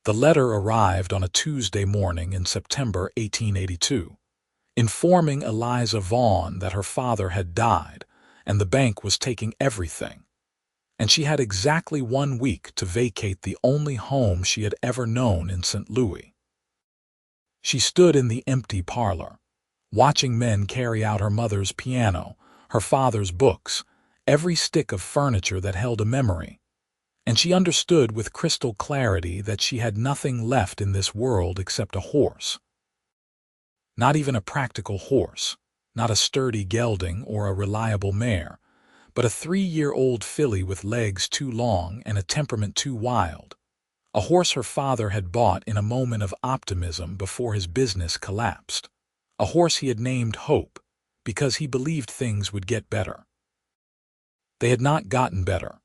The letter arrived on a Tuesday morning in September 1882, informing Eliza Vaughn that her father had died and the bank was taking everything, and she had exactly 1 week to vacate the only home she had ever known in St. Louis. She stood in the empty parlor, watching men carry out her mother's piano, her father's books, every stick of furniture that held a memory, and she understood with crystal clarity that she had nothing left in this world except a horse. Not even a practical horse, not a sturdy gelding or a reliable mare, but a 3-year-old filly with legs too long and a temperament too wild, a horse her father had bought in a moment of optimism before his business collapsed, a horse he had named Hope because he believed things would get better. They had not gotten better.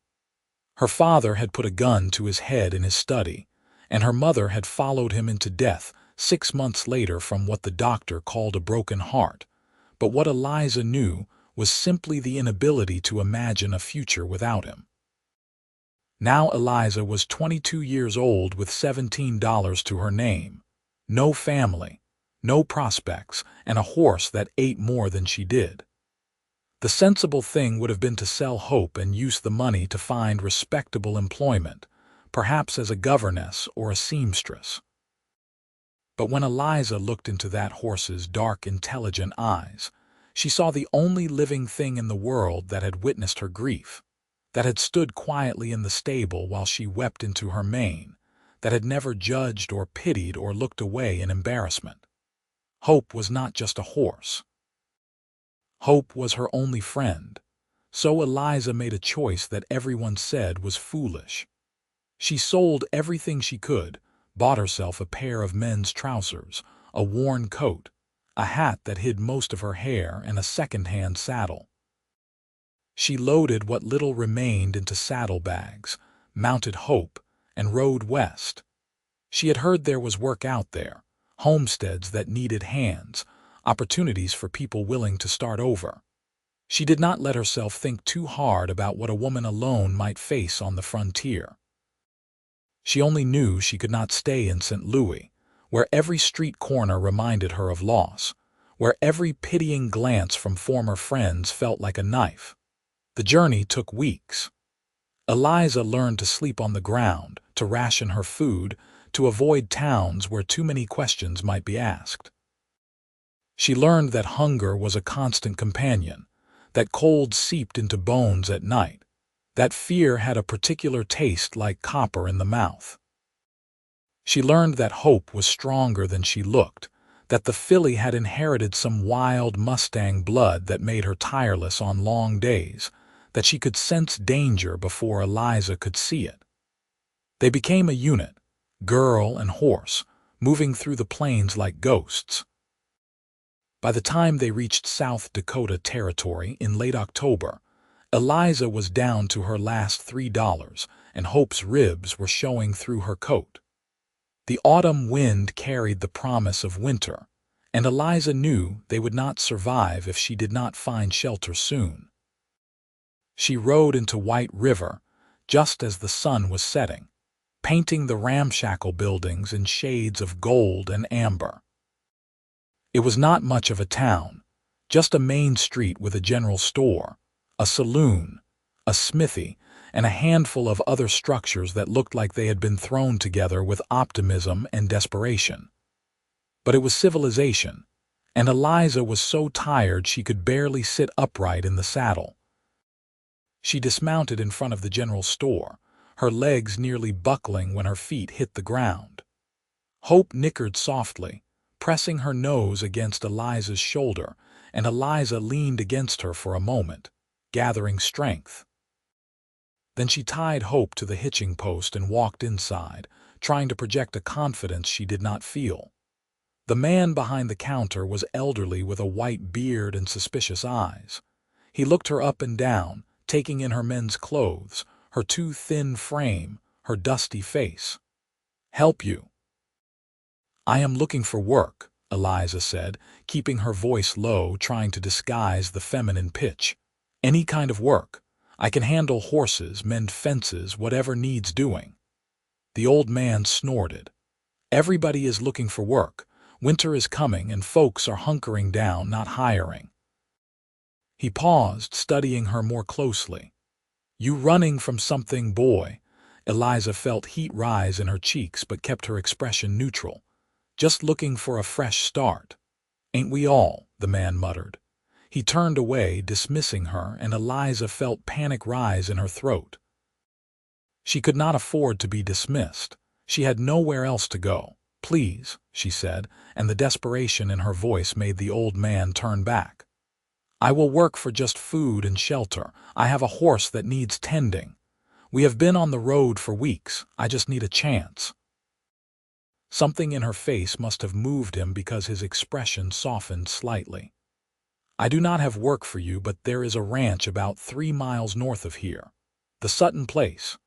Her father had put a gun to his head in his study, and her mother had followed him into death 6 months later from what the doctor called a broken heart, but what Eliza knew was simply the inability to imagine a future without him. Now Eliza was 22 years old with $17 to her name, no family, no prospects, and a horse that ate more than she did. The sensible thing would have been to sell Hope and use the money to find respectable employment, perhaps as a governess or a seamstress. But when Eliza looked into that horse's dark, intelligent eyes, she saw the only living thing in the world that had witnessed her grief, that had stood quietly in the stable while she wept into her mane, that had never judged or pitied or looked away in embarrassment. Hope was not just a horse. Hope was her only friend, so Eliza made a choice that everyone said was foolish. She sold everything she could, bought herself a pair of men's trousers, a worn coat, a hat that hid most of her hair, and a second-hand saddle. She loaded what little remained into saddlebags, mounted Hope, and rode west. She had heard there was work out there, homesteads that needed hands, opportunities for people willing to start over. She did not let herself think too hard about what a woman alone might face on the frontier. She only knew she could not stay in St. Louis, where every street corner reminded her of loss, where every pitying glance from former friends felt like a knife. The journey took weeks. Eliza learned to sleep on the ground, to ration her food, to avoid towns where too many questions might be asked. She learned that hunger was a constant companion, that cold seeped into bones at night, that fear had a particular taste like copper in the mouth. She learned that Hope was stronger than she looked, that the filly had inherited some wild Mustang blood that made her tireless on long days, that she could sense danger before Eliza could see it. They became a unit, girl and horse, moving through the plains like ghosts. By the time they reached South Dakota territory in late October, Eliza was down to her last $3, and Hope's ribs were showing through her coat. The autumn wind carried the promise of winter, and Eliza knew they would not survive if she did not find shelter soon. She rode into White River just as the sun was setting, painting the ramshackle buildings in shades of gold and amber. It was not much of a town, just a main street with a general store, a saloon, a smithy, and a handful of other structures that looked like they had been thrown together with optimism and desperation. But it was civilization, and Eliza was so tired she could barely sit upright in the saddle. She dismounted in front of the general store, her legs nearly buckling when her feet hit the ground. Hope nickered softly, pressing her nose against Eliza's shoulder, and Eliza leaned against her for a moment, gathering strength. Then she tied Hope to the hitching post and walked inside, trying to project a confidence she did not feel. The man behind the counter was elderly with a white beard and suspicious eyes. He looked her up and down, taking in her men's clothes, her too thin frame, her dusty face. "Help you?" "I am looking for work," Eliza said, keeping her voice low, trying to disguise the feminine pitch. "Any kind of work. I can handle horses, mend fences, whatever needs doing." The old man snorted. Everybody is looking for work. Winter is coming and folks are hunkering down, not hiring. He paused, studying her more closely. You running from something, boy? Eliza felt heat rise in her cheeks but kept her expression neutral. Just looking for a fresh start. Ain't we all? The man muttered. He turned away, dismissing her, and Eliza felt panic rise in her throat. She could not afford to be dismissed. She had nowhere else to go. Please, she said, and the desperation in her voice made the old man turn back. I will work for just food and shelter. I have a horse that needs tending. We have been on the road for weeks. I just need a chance. Something in her face must have moved him because his expression softened slightly. I do not have work for you, but there is a ranch about 3 miles north of here. The Sutton place.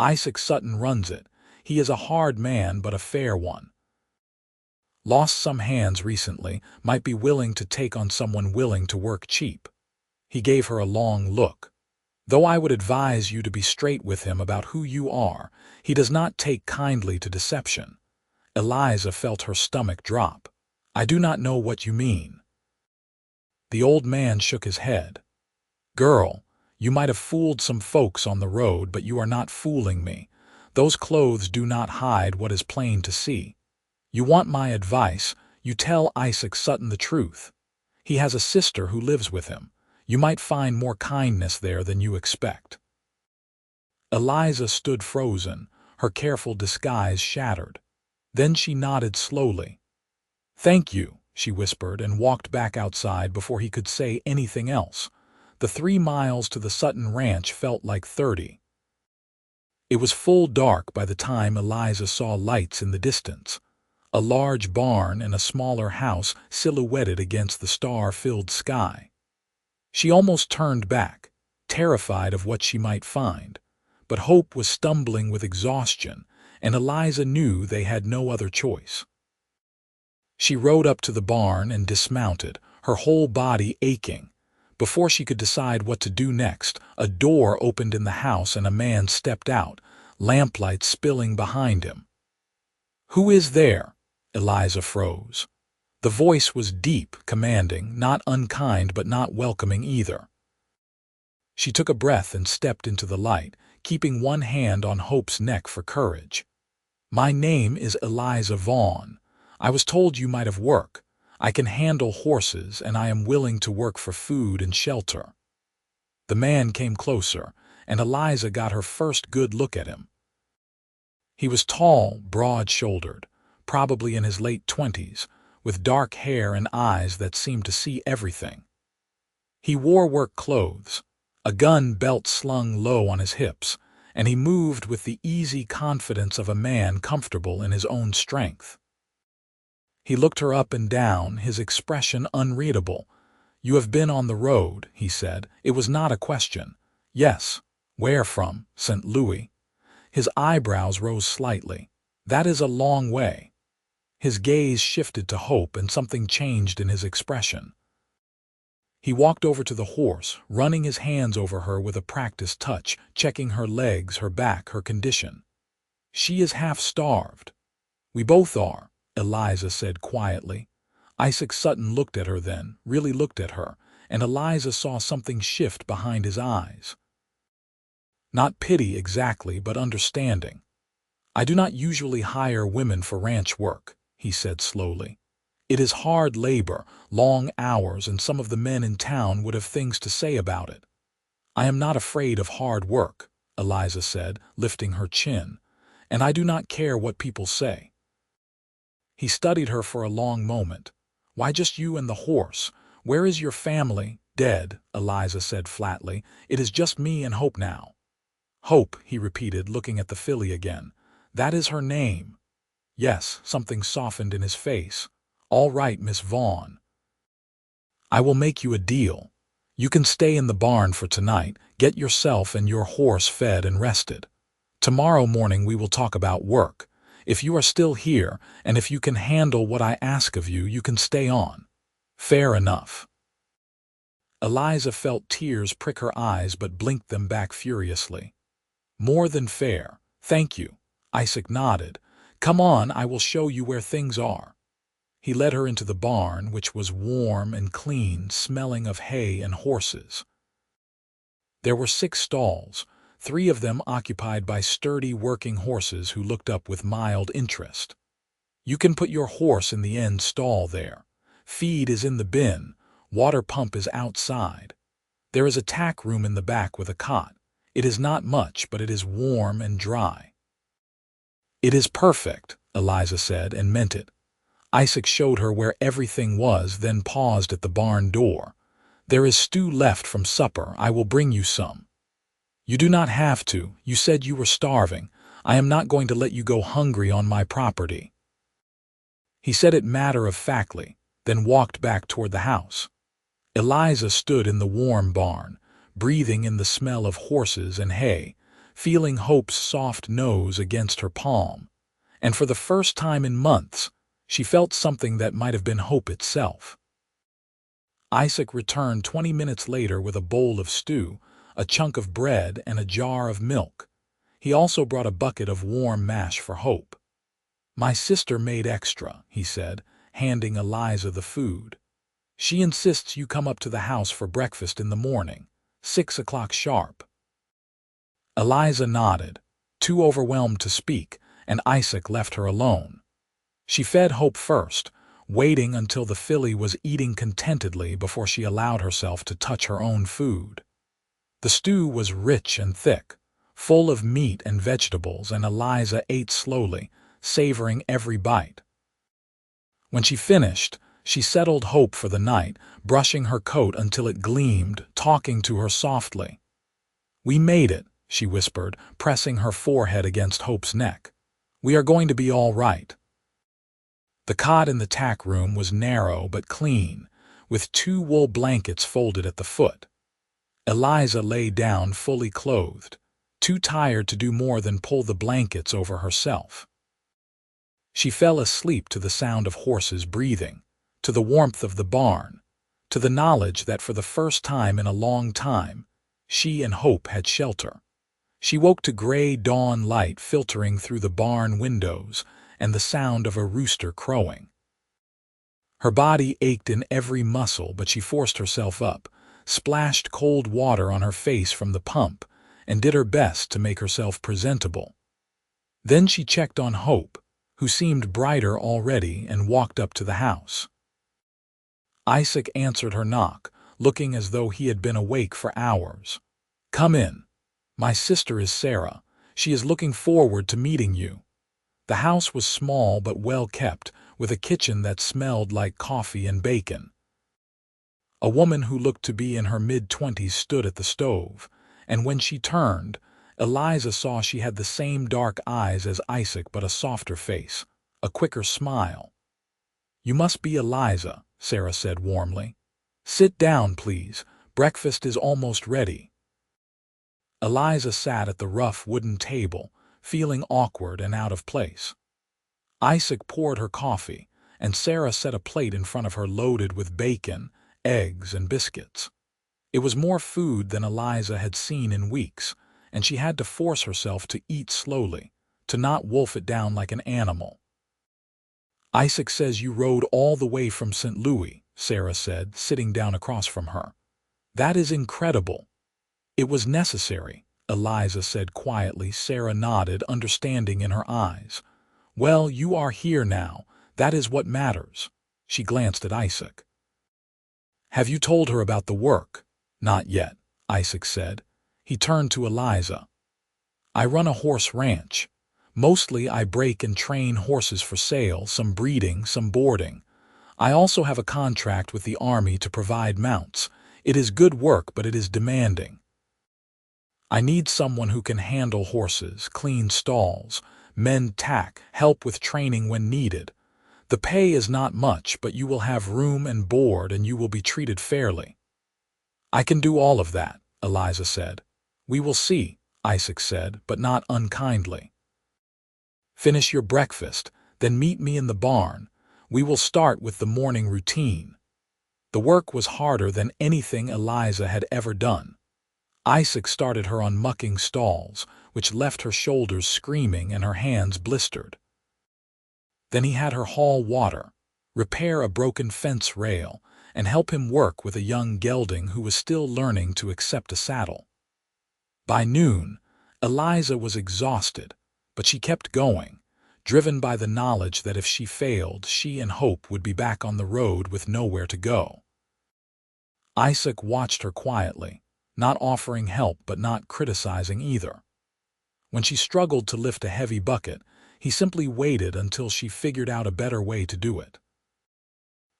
Isaac Sutton runs it. He is a hard man, but a fair one. Lost some hands recently, might be willing to take on someone willing to work cheap. He gave her a long look. Though I would advise you to be straight with him about who you are, he does not take kindly to deception. Eliza felt her stomach drop. I do not know what you mean. The old man shook his head. Girl, you might have fooled some folks on the road, but you are not fooling me. Those clothes do not hide what is plain to see. You want my advice, you tell Isaac Sutton the truth. He has a sister who lives with him. You might find more kindness there than you expect. Eliza stood frozen, her careful disguise shattered. Then she nodded slowly. Thank you, she whispered, and walked back outside before he could say anything else. The 3 miles to the Sutton ranch felt like 30. It was full dark by the time Eliza saw lights in the distance. A large barn and a smaller house silhouetted against the star-filled sky. She almost turned back, terrified of what she might find, but hope was stumbling with exhaustion, and Eliza knew they had no other choice. She rode up to the barn and dismounted, her whole body aching. Before she could decide what to do next, a door opened in the house and a man stepped out, lamplight spilling behind him. Who is there? Eliza froze. The voice was deep, commanding, not unkind but not welcoming either. She took a breath and stepped into the light, keeping one hand on Hope's neck for courage. My name is Eliza Vaughn. I was told you might have work. I can handle horses, and I am willing to work for food and shelter. The man came closer, and Eliza got her first good look at him. He was tall, broad-shouldered, probably in his late 20s, with dark hair and eyes that seemed to see everything. He wore work clothes, a gun belt slung low on his hips, and he moved with the easy confidence of a man comfortable in his own strength. He looked her up and down, his expression unreadable. You have been on the road, he said. It was not a question. Yes. Where from? St. Louis. His eyebrows rose slightly. That is a long way. His gaze shifted to Hope, and something changed in his expression. He walked over to the horse, running his hands over her with a practiced touch, checking her legs, her back, her condition. She is half-starved. We both are, Eliza said quietly. Isaac Sutton looked at her then, really looked at her, and Eliza saw something shift behind his eyes. Not pity exactly, but understanding. I do not usually hire women for ranch work, he said slowly. It is hard labor, long hours, and some of the men in town would have things to say about it. I am not afraid of hard work, Eliza said, lifting her chin, and I do not care what people say. He studied her for a long moment. Why just you and the horse? Where is your family? Dead, Eliza said flatly. It is just me and Hope now. Hope, he repeated, looking at the filly again. That is her name. Yes, something softened in his face. All right, Miss Vaughn. I will make you a deal. You can stay in the barn for tonight, get yourself and your horse fed and rested. Tomorrow morning we will talk about work. If you are still here, and if you can handle what I ask of you, you can stay on. Fair enough. Eliza felt tears prick her eyes but blinked them back furiously. More than fair. Thank you. Isaac nodded. "Come on, I will show you where things are." He led her into the barn, which was warm and clean, smelling of hay and horses. There were 6 stalls, 3 of them occupied by sturdy working horses who looked up with mild interest. "You can put your horse in the end stall there. Feed is in the bin, water pump is outside. There is a tack room in the back with a cot. It is not much, but it is warm and dry." "It is perfect," Eliza said, and meant it. Isaac showed her where everything was, then paused at the barn door. "There is stew left from supper. I will bring you some." "You do not have to. You said you were starving. I am not going to let you go hungry on my property." He said it matter-of-factly, then walked back toward the house. Eliza stood in the warm barn, breathing in the smell of horses and hay, feeling Hope's soft nose against her palm, and for the first time in months, she felt something that might have been Hope itself. Isaac returned 20 minutes later with a bowl of stew, a chunk of bread, and a jar of milk. He also brought a bucket of warm mash for Hope. "My sister made extra," he said, handing Eliza the food. "She insists you come up to the house for breakfast in the morning, 6 o'clock sharp." Eliza nodded, too overwhelmed to speak, and Isaac left her alone. She fed Hope first, waiting until the filly was eating contentedly before she allowed herself to touch her own food. The stew was rich and thick, full of meat and vegetables, and Eliza ate slowly, savoring every bite. When she finished, she settled Hope for the night, brushing her coat until it gleamed, talking to her softly. "We made it," she whispered, pressing her forehead against Hope's neck. "We are going to be all right." The cot in the tack room was narrow but clean, with 2 wool blankets folded at the foot. Eliza lay down fully clothed, too tired to do more than pull the blankets over herself. She fell asleep to the sound of horses breathing, to the warmth of the barn, to the knowledge that for the first time in a long time, she and Hope had shelter. She woke to gray dawn light filtering through the barn windows and the sound of a rooster crowing. Her body ached in every muscle, but she forced herself up, splashed cold water on her face from the pump, and did her best to make herself presentable. Then she checked on Hope, who seemed brighter already, and walked up to the house. Isaac answered her knock, looking as though he had been awake for hours. "Come in. My sister is Sarah. She is looking forward to meeting you." The house was small but well kept, with a kitchen that smelled like coffee and bacon. A woman who looked to be in her mid-20s stood at the stove, and when she turned, Eliza saw she had the same dark eyes as Isaac but a softer face, a quicker smile. "You must be Eliza," Sarah said warmly. "Sit down, please. Breakfast is almost ready." Eliza sat at the rough wooden table, feeling awkward and out of place. Isaac poured her coffee, and Sarah set a plate in front of her loaded with bacon, eggs, and biscuits. It was more food than Eliza had seen in weeks, and she had to force herself to eat slowly, to not wolf it down like an animal. "Isaac says you rode all the way from St. Louis," Sarah said, sitting down across from her. "That is incredible." "It was necessary," Eliza said quietly. Sarah nodded, understanding in her eyes. "Well, you are here now. That is what matters." She glanced at Isaac. "Have you told her about the work?" "Not yet," Isaac said. He turned to Eliza. "I run a horse ranch. Mostly I break and train horses for sale, some breeding, some boarding. I also have a contract with the Army to provide mounts. It is good work, but it is demanding. I need someone who can handle horses, clean stalls, mend tack, help with training when needed. The pay is not much, but you will have room and board, and you will be treated fairly." "I can do all of that," Eliza said. "We will see," Isaac said, but not unkindly. "Finish your breakfast, then meet me in the barn. We will start with the morning routine." The work was harder than anything Eliza had ever done. Isaac started her on mucking stalls, which left her shoulders screaming and her hands blistered. Then he had her haul water, repair a broken fence rail, and help him work with a young gelding who was still learning to accept a saddle. By noon, Eliza was exhausted, but she kept going, driven by the knowledge that if she failed, she and Hope would be back on the road with nowhere to go. Isaac watched her quietly, not offering help but not criticizing either. When she struggled to lift a heavy bucket, he simply waited until she figured out a better way to do it.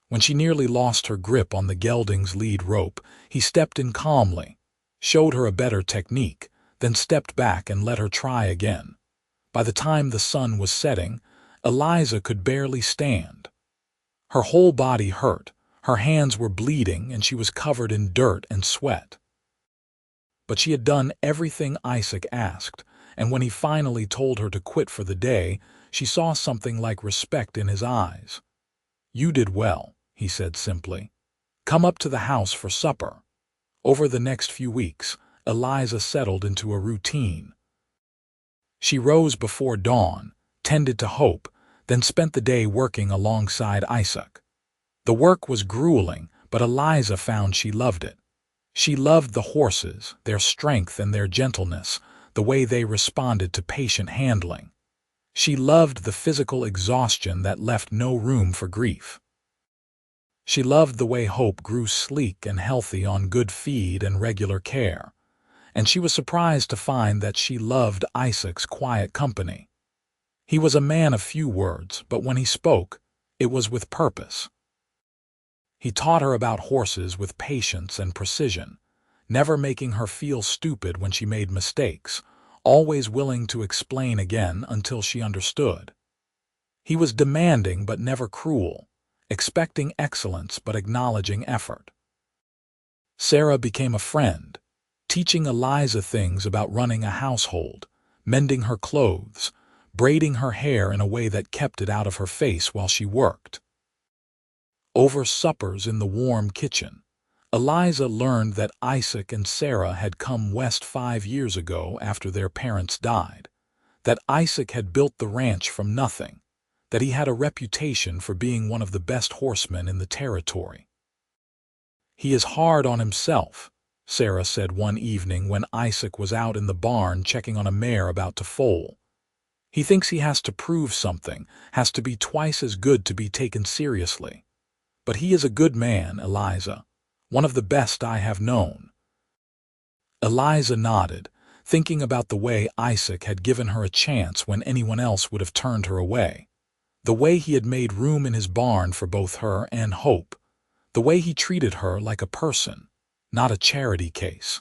When she nearly lost her grip on the gelding's lead rope, he stepped in calmly, showed her a better technique, then stepped back and let her try again. By the time the sun was setting, Eliza could barely stand. Her whole body hurt, her hands were bleeding, and she was covered in dirt and sweat. But she had done everything Isaac asked, and when he finally told her to quit for the day, she saw something like respect in his eyes. "You did well," he said simply. "Come up to the house for supper." Over the next few weeks, Eliza settled into a routine. She rose before dawn, tended to Hope, then spent the day working alongside Isaac. The work was grueling, but Eliza found she loved it. She loved the horses, their strength and their gentleness, the way they responded to patient handling. She loved the physical exhaustion that left no room for grief. She loved the way Hope grew sleek and healthy on good feed and regular care, and she was surprised to find that she loved Isaac's quiet company. He was a man of few words, but when he spoke, it was with purpose. He taught her about horses with patience and precision, never making her feel stupid when she made mistakes, always willing to explain again until she understood. He was demanding but never cruel, expecting excellence but acknowledging effort. Sarah became a friend, teaching Eliza things about running a household, mending her clothes, braiding her hair in a way that kept it out of her face while she worked. Over suppers in the warm kitchen, Eliza learned that Isaac and Sarah had come west 5 years ago after their parents died, that Isaac had built the ranch from nothing, that he had a reputation for being one of the best horsemen in the territory. "He is hard on himself," Sarah said one evening when Isaac was out in the barn checking on a mare about to foal. "He thinks he has to prove something, has to be twice as good to be taken seriously. But he is a good man, Eliza, one of the best I have known." Eliza nodded, thinking about the way Isaac had given her a chance when anyone else would have turned her away, the way he had made room in his barn for both her and Hope, the way he treated her like a person, not a charity case.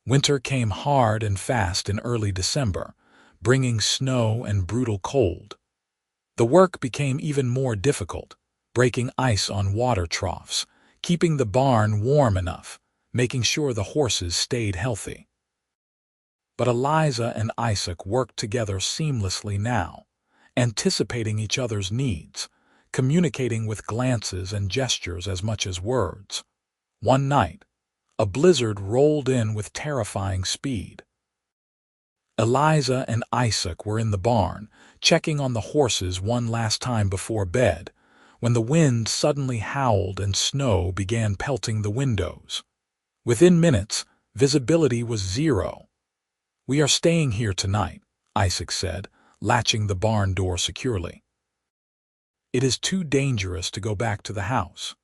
Winter came hard and fast in early December, bringing snow and brutal cold. The work became even more difficult, breaking ice on water troughs, keeping the barn warm enough, making sure the horses stayed healthy. But Eliza and Isaac worked together seamlessly now, anticipating each other's needs, communicating with glances and gestures as much as words. One night, a blizzard rolled in with terrifying speed. Eliza and Isaac were in the barn, checking on the horses one last time before bed, when the wind suddenly howled and snow began pelting the windows. Within minutes, visibility was zero. "We are staying here tonight," Isaac said, latching the barn door securely. "It is too dangerous to go back to the house."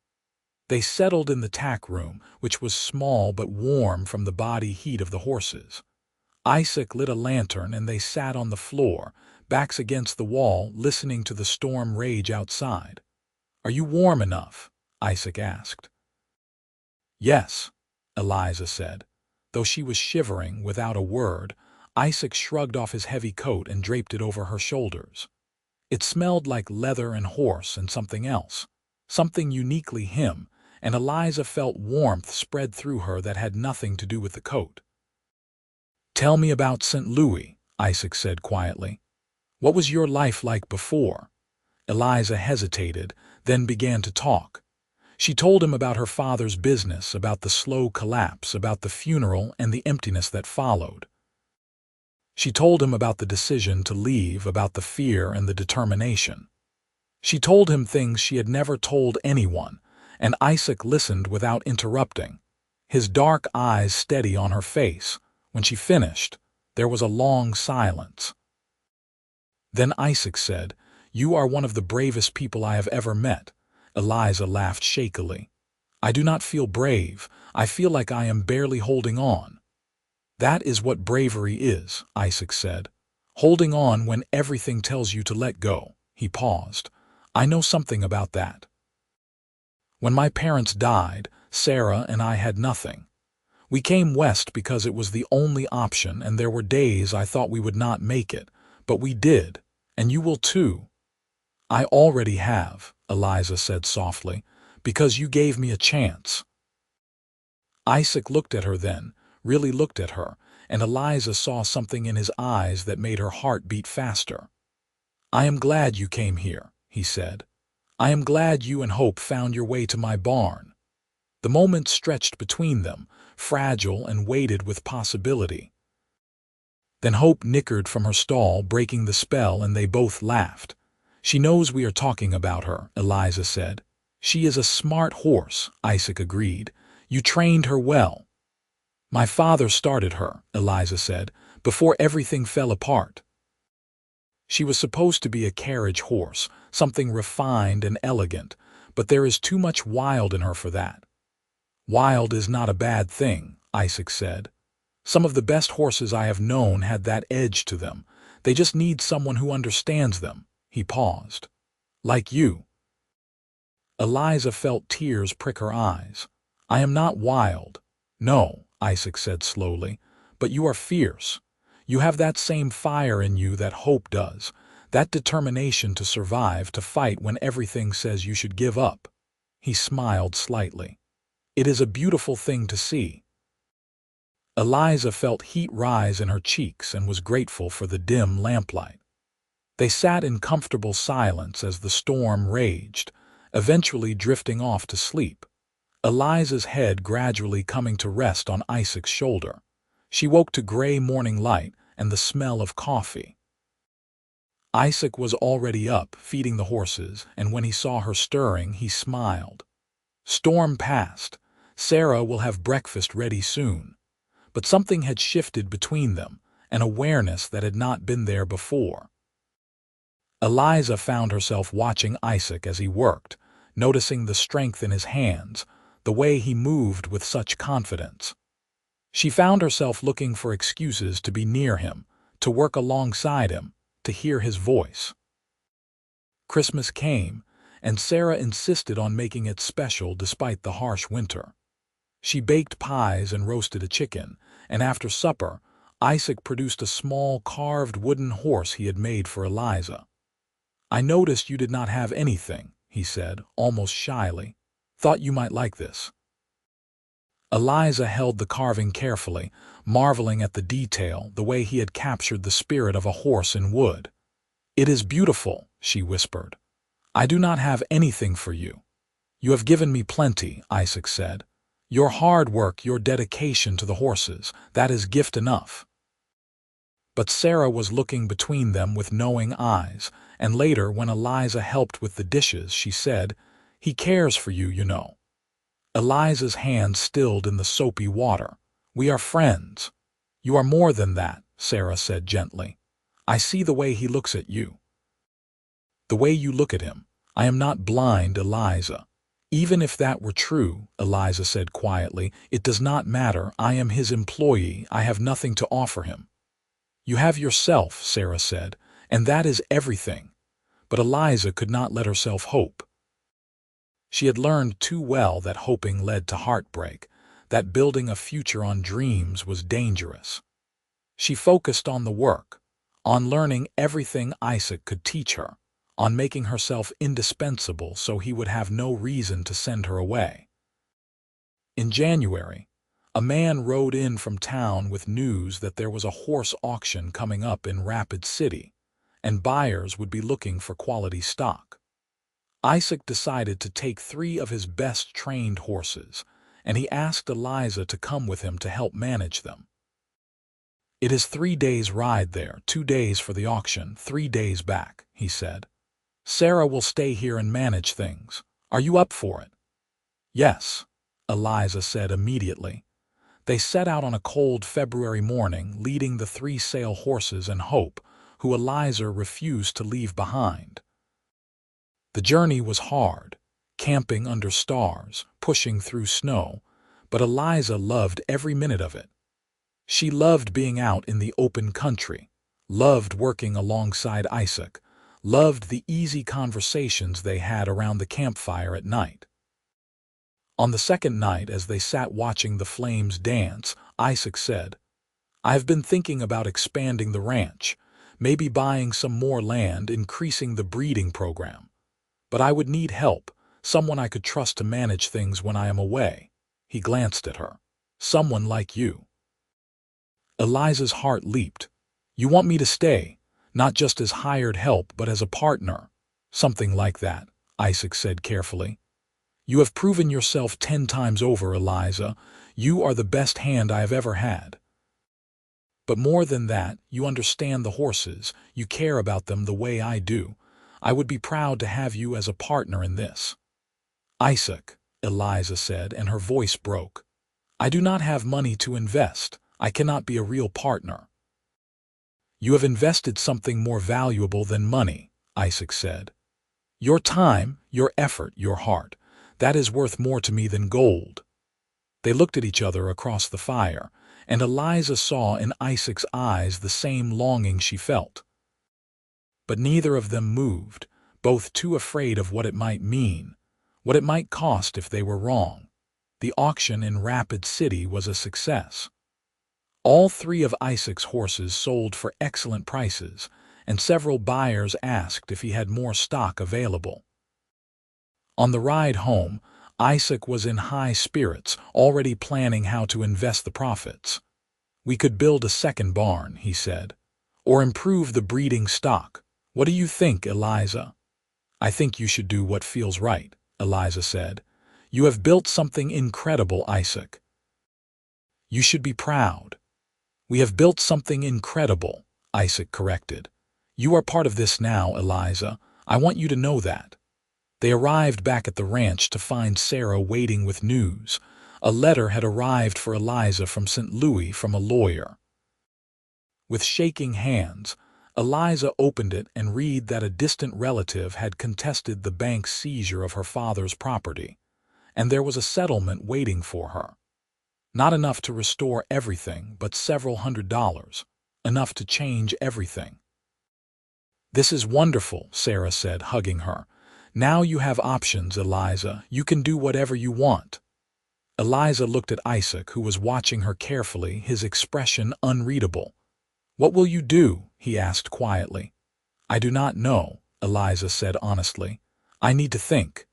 They settled in the tack room, which was small but warm from the body heat of the horses. Isaac lit a lantern and they sat on the floor, backs against the wall, listening to the storm rage outside. "Are you warm enough?" Isaac asked. "Yes," Eliza said. Though she was shivering without a word, Isaac shrugged off his heavy coat and draped it over her shoulders. It smelled like leather and horse and something else, something uniquely him, and Eliza felt warmth spread through her that had nothing to do with the coat. "Tell me about St. Louis," Isaac said quietly. "What was your life like before?" Eliza hesitated, then began to talk. She told him about her father's business, about the slow collapse, about the funeral and the emptiness that followed. She told him about the decision to leave, about the fear and the determination. She told him things she had never told anyone, and Isaac listened without interrupting, his dark eyes steady on her face. When she finished, there was a long silence. Then Isaac said, "You are one of the bravest people I have ever met." Eliza laughed shakily. "I do not feel brave. I feel like I am barely holding on." "That is what bravery is," Isaac said. "Holding on when everything tells you to let go." He paused. "I know something about that. When my parents died, Sarah and I had nothing. We came west because it was the only option, and there were days I thought we would not make it, but we did, and you will too." "I already have," Eliza said softly, "because you gave me a chance." Isaac looked at her then, really looked at her, and Eliza saw something in his eyes that made her heart beat faster. "I am glad you came here," he said. "I am glad you and Hope found your way to my barn." The moment stretched between them, fragile and weighted with possibility. Then Hope nickered from her stall, breaking the spell, and they both laughed. "She knows we are talking about her," Eliza said. "She is a smart horse," Isaac agreed. "You trained her well." "My father started her," Eliza said, "before everything fell apart. She was supposed to be a carriage horse, something refined and elegant, but there is too much wild in her for that." "Wild is not a bad thing," Isaac said. "Some of the best horses I have known had that edge to them. They just need someone who understands them." He paused. "Like you." Eliza felt tears prick her eyes. "I am not wild." "No," Isaac said slowly, "but you are fierce. You have that same fire in you that Hope does, that determination to survive, to fight when everything says you should give up." He smiled slightly. "It is a beautiful thing to see." Eliza felt heat rise in her cheeks and was grateful for the dim lamplight. They sat in comfortable silence as the storm raged, eventually drifting off to sleep, Eliza's head gradually coming to rest on Isaac's shoulder. She woke to gray morning light and the smell of coffee. Isaac was already up, feeding the horses, and when he saw her stirring, he smiled. Storm passed. Sarah will have breakfast ready soon. But something had shifted between them, an awareness that had not been there before. Eliza found herself watching Isaac as he worked, noticing the strength in his hands, the way he moved with such confidence. She found herself looking for excuses to be near him, to work alongside him, to hear his voice. Christmas came, and Sarah insisted on making it special despite the harsh winter. She baked pies and roasted a chicken, and after supper, Isaac produced a small carved wooden horse he had made for Eliza. "I noticed you did not have anything," he said, almost shyly. "Thought you might like this." Eliza held the carving carefully, marveling at the detail, the way he had captured the spirit of a horse in wood. "It is beautiful," she whispered. "I do not have anything for you." "You have given me plenty," Isaac said. "Your hard work, your dedication to the horses, that is gift enough." But Sarah was looking between them with knowing eyes, and later, when Eliza helped with the dishes, she said, "He cares for you, you know." Eliza's hand stilled in the soapy water. "We are friends." "You are more than that," Sarah said gently. "I see the way he looks at you. The way you look at him. I am not blind, Eliza." "Even if that were true," Eliza said quietly, "it does not matter. I am his employee. I have nothing to offer him." "You have yourself," Sarah said, "and that is everything." But Eliza could not let herself hope. She had learned too well that hoping led to heartbreak, that building a future on dreams was dangerous. She focused on the work, on learning everything Isaac could teach her, on making herself indispensable so he would have no reason to send her away. In January, a man rode in from town with news that there was a horse auction coming up in Rapid City, and buyers would be looking for quality stock. Isaac decided to take 3 of his best trained horses, and he asked Eliza to come with him to help manage them. "It is 3 days' ride there, 2 days for the auction, 3 days back," he said. "Sarah will stay here and manage things. Are you up for it?" "Yes," Eliza said immediately. They set out on a cold February morning, leading the 3 sail horses and Hope, who Eliza refused to leave behind. The journey was hard, camping under stars, pushing through snow, but Eliza loved every minute of it. She loved being out in the open country, loved working alongside Isaac, loved the easy conversations they had around the campfire at night. On the second night, as they sat watching the flames dance, Isaac said, "I have been thinking about expanding the ranch, maybe buying some more land, increasing the breeding program. But I would need help, someone I could trust to manage things when I am away." He glanced at her. "Someone like you." Eliza's heart leaped. "You want me to stay, not just as hired help, but as a partner?" "Something like that," Isaac said carefully. "You have proven yourself 10 times over, Eliza. You are the best hand I have ever had. But more than that, you understand the horses, you care about them the way I do. I would be proud to have you as a partner in this." "Isaac," Eliza said, and her voice broke. "I do not have money to invest. I cannot be a real partner." "You have invested something more valuable than money," Isaac said. "Your time, your effort, your heart. That is worth more to me than gold." They looked at each other across the fire, and Eliza saw in Isaac's eyes the same longing she felt. But neither of them moved, both too afraid of what it might mean, what it might cost if they were wrong. The auction in Rapid City was a success. All 3 of Isaac's horses sold for excellent prices, and several buyers asked if he had more stock available. On the ride home, Isaac was in high spirits, already planning how to invest the profits. "We could build a second barn," he said, "or improve the breeding stock. What do you think, Eliza?" "I think you should do what feels right," Eliza said. "You have built something incredible, Isaac. You should be proud." "We have built something incredible," Isaac corrected. "You are part of this now, Eliza. I want you to know that." They arrived back at the ranch to find Sarah waiting with news. A letter had arrived for Eliza from St. Louis from a lawyer. With shaking hands, Eliza opened it and read that a distant relative had contested the bank's seizure of her father's property, and there was a settlement waiting for her. Not enough to restore everything, but several $100s, enough to change everything. "This is wonderful," Sarah said, hugging her. "Now you have options, Eliza. You can do whatever you want." Eliza looked at Isaac, who was watching her carefully, his expression unreadable. "What will you do?" he asked quietly. "I do not know," Eliza said honestly. "I need to think."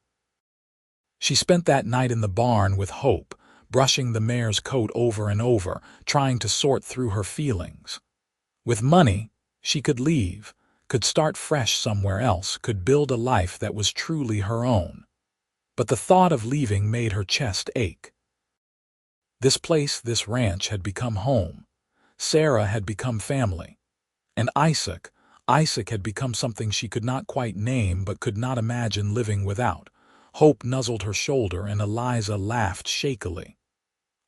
She spent that night in the barn with Hope, brushing the mare's coat over and over, trying to sort through her feelings. With money, she could leave, could start fresh somewhere else, could build a life that was truly her own. But the thought of leaving made her chest ache. This place, this ranch, had become home. Sarah had become family. And Isaac had become something she could not quite name but could not imagine living without. Hope nuzzled her shoulder and Eliza laughed shakily.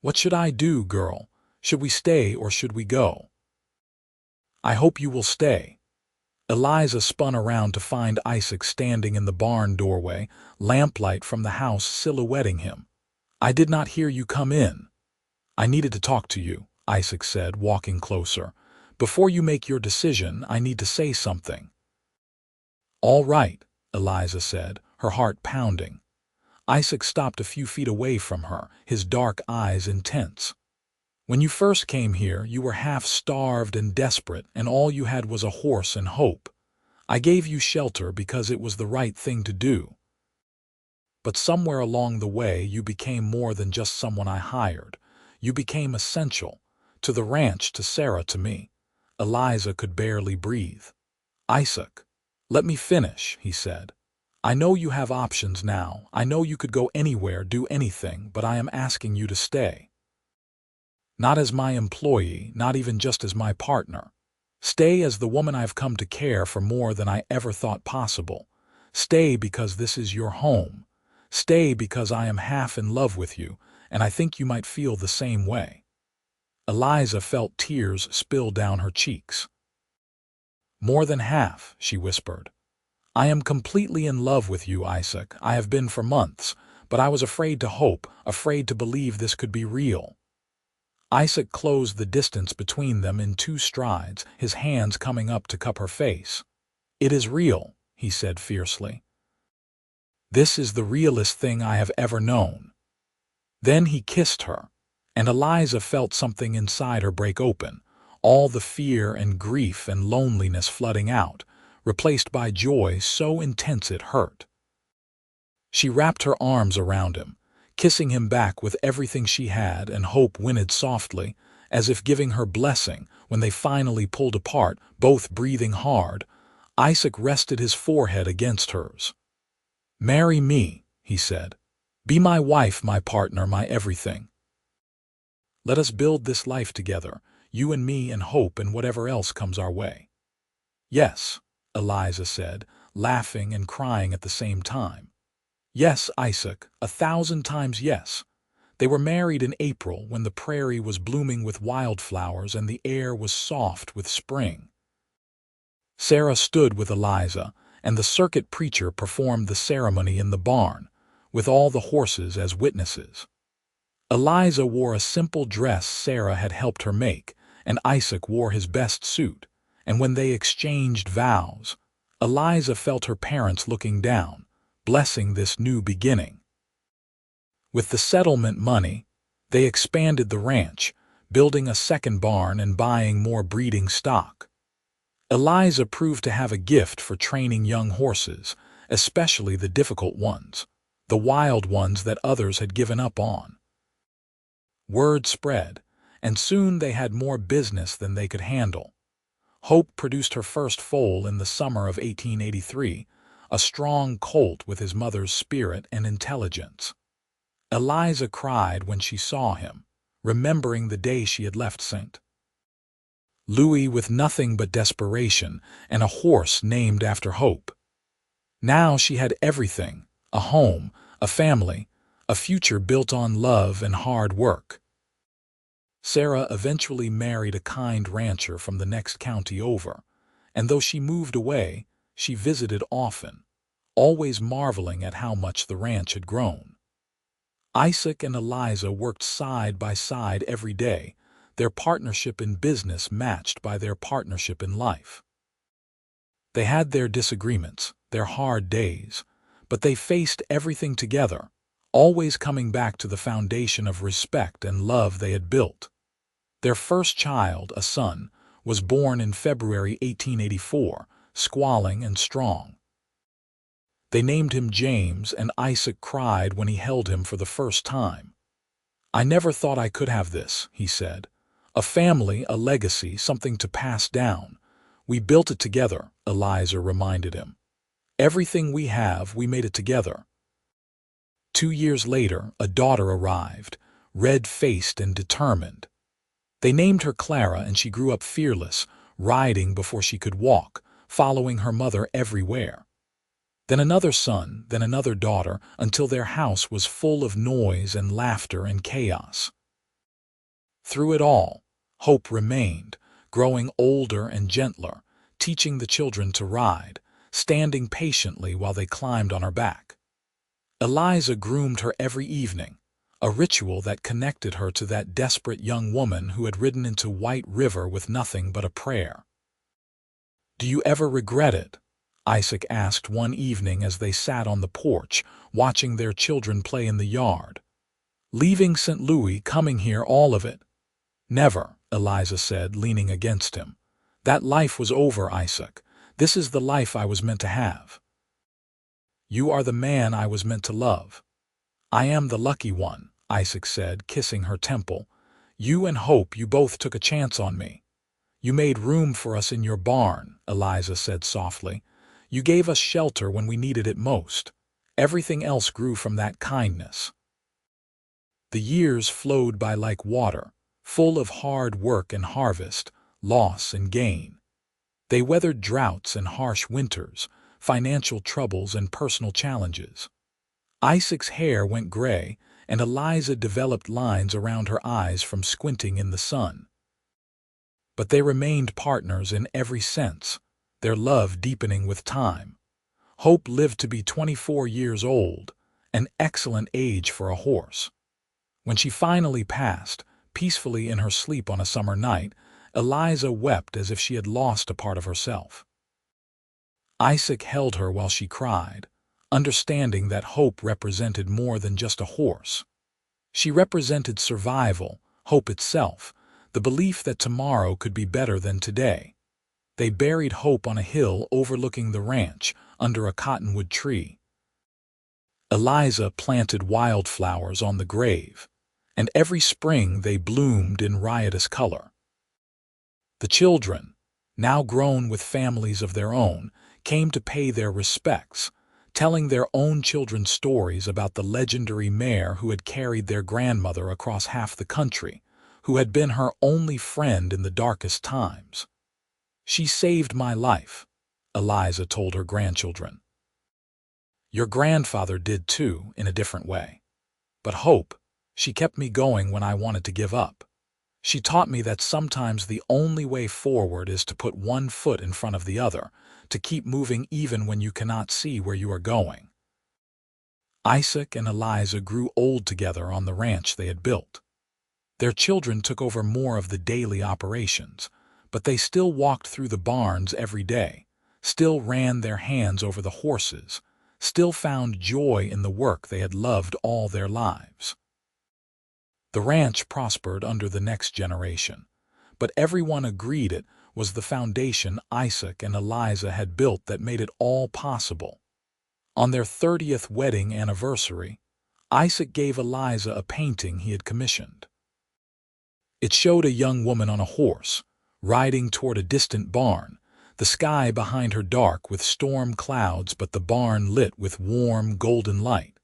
"What should I do, girl? Should we stay or should we go?" "I hope you will stay." Eliza spun around to find Isaac standing in the barn doorway, lamplight from the house silhouetting him. "I did not hear you come in." "I needed to talk to you," Isaac said, walking closer. "Before you make your decision, I need to say something." "All right," Eliza said, her heart pounding. Isaac stopped a few feet away from her, his dark eyes intense. "When you first came here, you were half-starved and desperate, and all you had was a horse and hope. I gave you shelter because it was the right thing to do. But somewhere along the way, you became more than just someone I hired. You became essential. To the ranch, to Sarah, to me." Eliza could barely breathe. "Isaac, let me finish," he said. "I know you have options now. I know you could go anywhere, do anything, but I am asking you to stay." Not as my employee, not even just as my partner. Stay as the woman I've come to care for more than I ever thought possible. Stay because this is your home. Stay because I am half in love with you, and I think you might feel the same way." Eliza felt tears spill down her cheeks. "More than half," she whispered. "I am completely in love with you, Isaac. I have been for months, but I was afraid to hope, afraid to believe this could be real." Isaac closed the distance between them in 2 strides, his hands coming up to cup her face. "It is real," he said fiercely. "This is the realest thing I have ever known." Then he kissed her, and Eliza felt something inside her break open, all the fear and grief and loneliness flooding out, replaced by joy so intense it hurt. She wrapped her arms around him, kissing him back with everything she had, and hope whinnied softly, as if giving her blessing. When they finally pulled apart, both breathing hard, Isaac rested his forehead against hers. "Marry me," he said. "Be my wife, my partner, my everything. Let us build this life together, you and me and hope and whatever else comes our way." "Yes," Eliza said, laughing and crying at the same time. "Yes, Isaac, 1,000 times yes." They were married in April, when the prairie was blooming with wildflowers and the air was soft with spring. Sarah stood with Eliza, and the circuit preacher performed the ceremony in the barn, with all the horses as witnesses. Eliza wore a simple dress Sarah had helped her make, and Isaac wore his best suit, and when they exchanged vows, Eliza felt her parents looking down, blessing this new beginning. With the settlement money, they expanded the ranch, building a second barn and buying more breeding stock. Eliza proved to have a gift for training young horses, especially the difficult ones, the wild ones that others had given up on. Word spread, and soon they had more business than they could handle. Hope produced her first foal in the summer of 1883, a strong colt with his mother's spirit and intelligence. Eliza cried when she saw him, remembering the day she had left St. Louis with nothing but desperation and a horse named after Hope. Now she had everything, a home, a family, a future built on love and hard work. Sarah eventually married a kind rancher from the next county over, and though she moved away, she visited often, always marveling at how much the ranch had grown. Isaac and Eliza worked side by side every day, their partnership in business matched by their partnership in life. They had their disagreements, their hard days, but they faced everything together, always coming back to the foundation of respect and love they had built. Their first child, a son, was born in February 1884, squalling and strong. They named him James, and Isaac cried when he held him for the first time. "I never thought I could have this," he said. "A family, a legacy, something to pass down. We built it together," Eliza reminded him. "Everything we have, we made it together." 2 years later, a daughter arrived, red-faced and determined. They named her Clara, and she grew up fearless, riding before she could walk, following her mother everywhere. Then another son, then another daughter, until their house was full of noise and laughter and chaos. Through it all, Hope remained, growing older and gentler, teaching the children to ride, standing patiently while they climbed on her back. Eliza groomed her every evening, a ritual that connected her to that desperate young woman who had ridden into White River with nothing but a prayer. "Do you ever regret it?" Isaac asked one evening as they sat on the porch, watching their children play in the yard. "Leaving St. Louis, coming here, all of it?" "Never," Eliza said, leaning against him. "That life was over, Isaac. This is the life I was meant to have. You are the man I was meant to love." "I am the lucky one," Isaac said, kissing her temple. "You and Hope, you both took a chance on me." "You made room for us in your barn," Eliza said softly. "You gave us shelter when we needed it most. Everything else grew from that kindness." The years flowed by like water, full of hard work and harvest, loss and gain. They weathered droughts and harsh winters, financial troubles and personal challenges. Isaac's hair went gray, and Eliza developed lines around her eyes from squinting in the sun. But they remained partners in every sense, their love deepening with time. Hope lived to be 24 years old, an excellent age for a horse. When she finally passed, peacefully in her sleep on a summer night, Eliza wept as if she had lost a part of herself. Isaac held her while she cried, understanding that Hope represented more than just a horse. She represented survival, hope itself, the belief that tomorrow could be better than today. They buried Hope on a hill overlooking the ranch, under a cottonwood tree. Eliza planted wildflowers on the grave, and every spring they bloomed in riotous color. The children, now grown with families of their own, came to pay their respects, telling their own children stories about the legendary mare who had carried their grandmother across half the country, who had been her only friend in the darkest times. "She saved my life," Eliza told her grandchildren. "Your grandfather did too, in a different way. But Hope, she kept me going when I wanted to give up. She taught me that sometimes the only way forward is to put one foot in front of the other, to keep moving even when you cannot see where you are going." Isaac and Eliza grew old together on the ranch they had built. Their children took over more of the daily operations, but they still walked through the barns every day, still ran their hands over the horses, still found joy in the work they had loved all their lives. The ranch prospered under the next generation, but everyone agreed it was the foundation Isaac and Eliza had built that made it all possible. On their 30th wedding anniversary, Isaac gave Eliza a painting he had commissioned. It showed a young woman on a horse, riding toward a distant barn, the sky behind her dark with storm clouds but the barn lit with warm, golden light.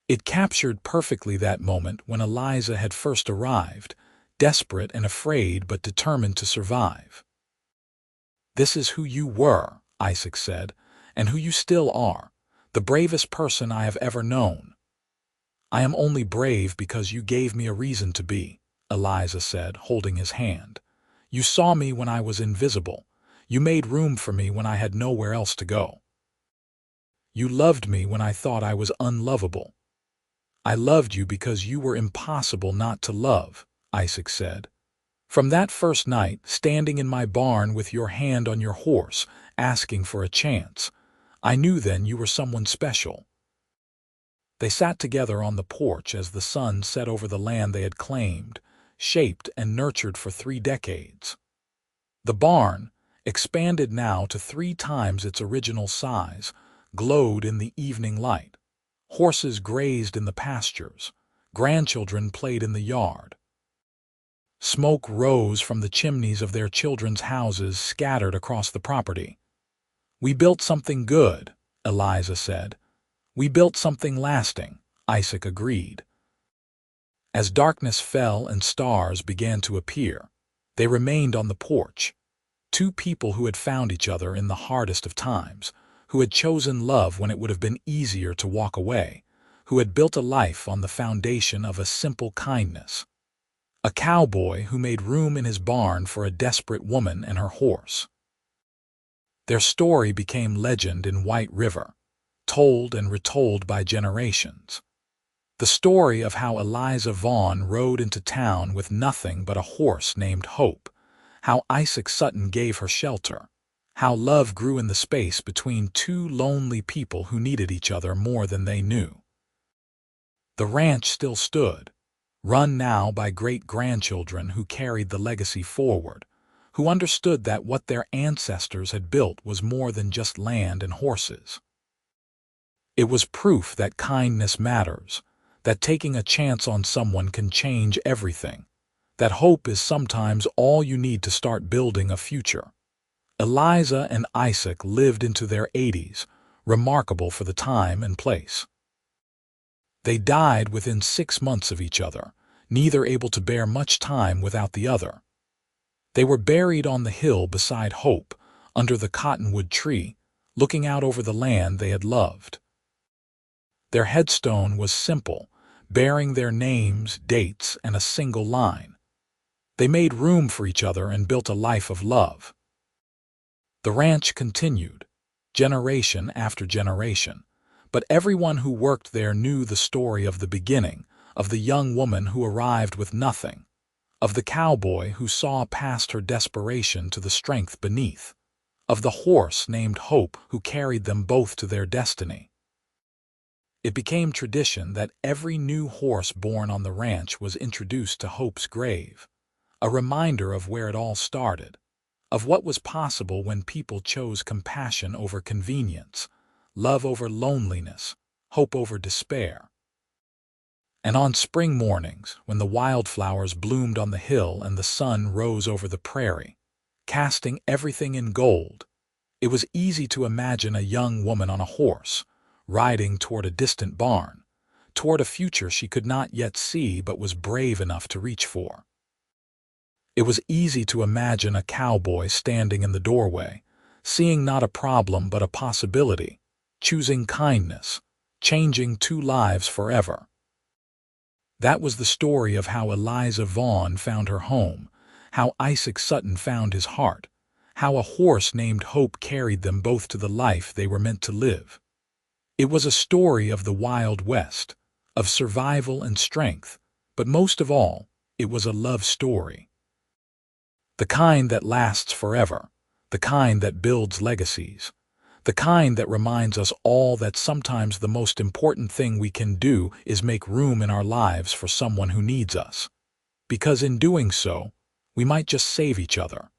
It captured perfectly that moment when Eliza had first arrived, desperate and afraid but determined to survive. "This is who you were," Isaac said, "and who you still are, the bravest person I have ever known." "I am only brave because you gave me a reason to be," Eliza said, holding his hand. "You saw me when I was invisible. You made room for me when I had nowhere else to go. You loved me when I thought I was unlovable." "I loved you because you were impossible not to love," Isaac said. "From that first night, standing in my barn with your hand on your horse, asking for a chance, I knew then you were someone special." They sat together on the porch as the sun set over the land they had claimed, shaped and nurtured for 3 decades. The barn, expanded now to 3 times its original size, glowed in the evening light. Horses grazed in the pastures. Grandchildren played in the yard. Smoke rose from the chimneys of their children's houses scattered across the property. "We built something good," Eliza said. "We built something lasting," Isaac agreed. As darkness fell and stars began to appear, they remained on the porch. 2 people who had found each other in the hardest of times, who had chosen love when it would have been easier to walk away, who had built a life on the foundation of a simple kindness. A cowboy who made room in his barn for a desperate woman and her horse. Their story became legend in White River, told and retold by generations. The story of how Eliza Vaughn rode into town with nothing but a horse named Hope, how Isaac Sutton gave her shelter, how love grew in the space between 2 lonely people who needed each other more than they knew. The ranch still stood, run now by great-grandchildren who carried the legacy forward, who understood that what their ancestors had built was more than just land and horses. It was proof that kindness matters, that taking a chance on someone can change everything, that hope is sometimes all you need to start building a future. Eliza and Isaac lived into their 80s, remarkable for the time and place. They died within 6 months of each other, neither able to bear much time without the other. They were buried on the hill beside Hope, under the cottonwood tree, looking out over the land they had loved. Their headstone was simple, bearing their names, dates, and a single line. They made room for each other and built a life of love. The ranch continued, generation after generation, but everyone who worked there knew the story of the beginning, of the young woman who arrived with nothing, of the cowboy who saw past her desperation to the strength beneath, of the horse named Hope who carried them both to their destiny. It became tradition that every new horse born on the ranch was introduced to Hope's grave, a reminder of where it all started, of what was possible when people chose compassion over convenience, love over loneliness, hope over despair. And on spring mornings, when the wildflowers bloomed on the hill and the sun rose over the prairie, casting everything in gold, it was easy to imagine a young woman on a horse, riding toward a distant barn, toward a future she could not yet see but was brave enough to reach for. It was easy to imagine a cowboy standing in the doorway, seeing not a problem but a possibility, choosing kindness, changing two lives forever. That was the story of how Eliza Vaughn found her home, how Isaac Sutton found his heart, how a horse named Hope carried them both to the life they were meant to live. It was a story of the Wild West, of survival and strength, but most of all, it was a love story. The kind that lasts forever, the kind that builds legacies, the kind that reminds us all that sometimes the most important thing we can do is make room in our lives for someone who needs us. Because in doing so, we might just save each other.